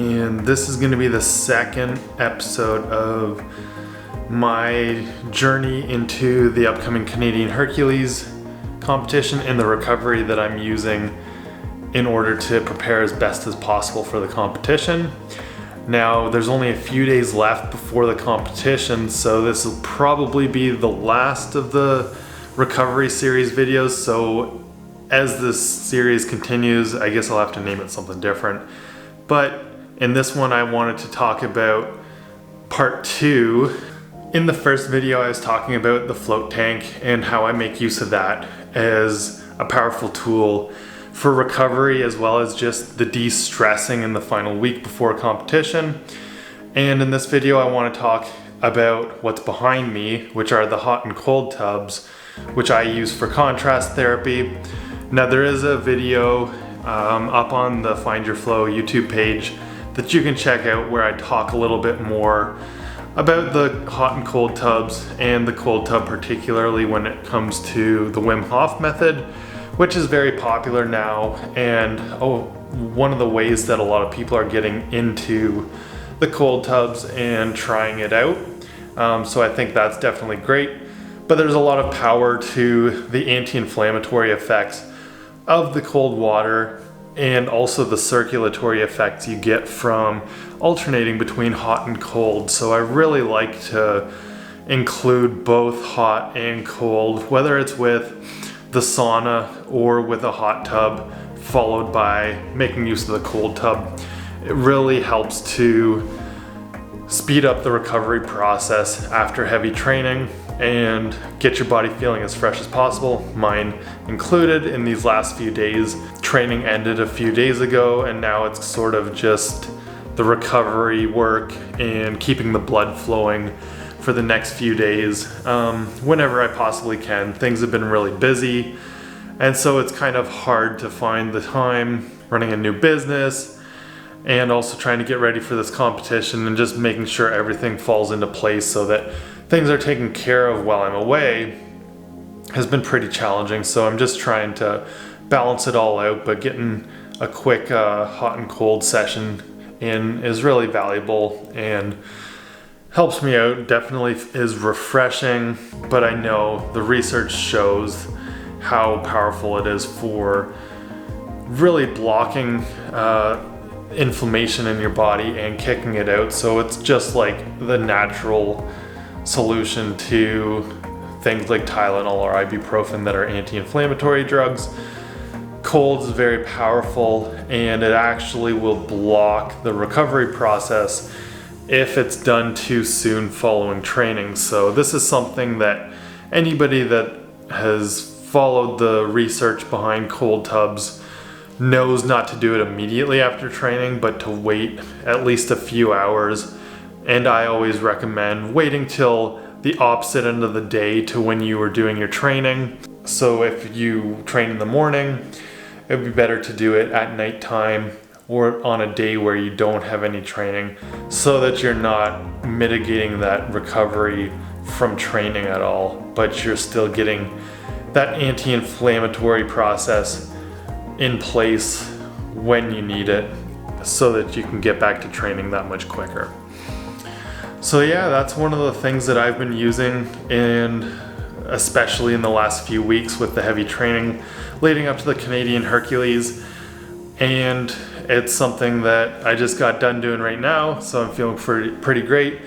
and this is going to be the second episode of my journey into the upcoming Canadian Hercules competition and the recovery that I'm using in order to prepare as best as possible for the competition. Now, there's only a few days left before the competition, so this will probably be the last of the recovery series videos. So as this series continues, I guess I'll have to name it something different. But in this one, I wanted to talk about part 2. In the first video, I was talking about the float tank and how I make use of that as a powerful tool for recovery, as well as just the de-stressing in the final week before competition. And in this video, I want to talk about what's behind me, which are the hot and cold tubs, which I use for contrast therapy. Now, there is a video up on the Find Your Flow YouTube page that you can check out where I talk a little bit more about the hot and cold tubs, and the cold tub particularly when it comes to the Wim Hof method, which is very popular now, and one of the ways that a lot of people are getting into the cold tubs and trying it out. So I think that's definitely great. But there's a lot of power to the anti-inflammatory effects of the cold water, and also the circulatory effects you get from alternating between hot and cold. So I really like to include both hot and cold, whether it's with the sauna or with a hot tub, followed by making use of the cold tub. It really helps to speed up the recovery process after heavy training and get your body feeling as fresh as possible, mine included. In these last few days, training ended a few days ago, and now it's sort of just the recovery work and keeping the blood flowing for the next few days whenever I possibly can. Things have been really busy, and so it's kind of hard to find the time running a new business and also trying to get ready for this competition and just making sure everything falls into place so that things are taken care of while I'm away has been pretty challenging. So I'm just trying to balance it all out, but getting a quick hot and cold session in is really valuable and helps me out. Definitely is refreshing, but I know the research shows how powerful it is for really blocking inflammation in your body and kicking it out. So it's just like the natural solution to things like Tylenol or ibuprofen that are anti-inflammatory drugs. Cold is very powerful, and it actually will block the recovery process if it's done too soon following training. So this is something that anybody that has followed the research behind cold tubs knows not to do it immediately after training, but to wait at least a few hours. And I always recommend waiting till the opposite end of the day to when you were doing your training. So if you train in the morning, it would be better to do it at nighttime or on a day where you don't have any training, so that you're not mitigating that recovery from training at all, but you're still getting that anti-inflammatory process in place when you need it, so that you can get back to training that much quicker. So yeah, that's one of the things that I've been using, and especially in the last few weeks with the heavy training leading up to the Canadian Hercules. And it's something that I just got done doing right now, so I'm feeling pretty great,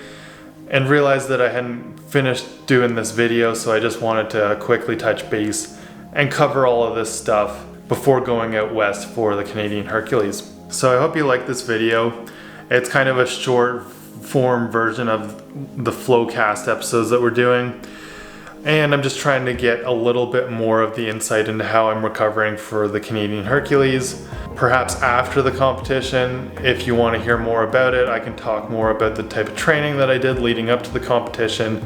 and realized that I hadn't finished doing this video, so I just wanted to quickly touch base and cover all of this stuff before going out west for the Canadian Hercules. So I hope you like this video. It's kind of a short form version of the Flowcast episodes that we're doing, and I'm just trying to get a little bit more of the insight into how I'm recovering for the Canadian Hercules. Perhaps after the competition, if you want to hear more about it, I can talk more about the type of training that I did leading up to the competition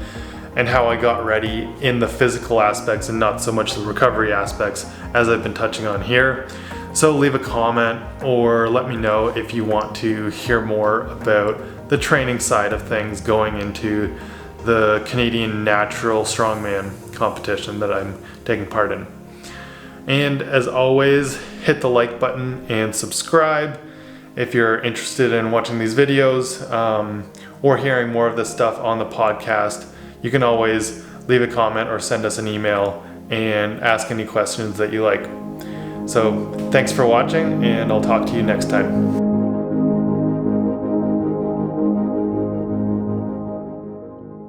and how I got ready in the physical aspects and not so much the recovery aspects as I've been touching on here. So leave a comment or let me know if you want to hear more about the training side of things going into the Canadian Natural Strongman competition that I'm taking part in. And as always, hit the like button and subscribe. if you're interested in watching these videos or hearing more of this stuff on the podcast, you can always leave a comment or send us an email and ask any questions that you like. So thanks for watching, and I'll talk to you next time.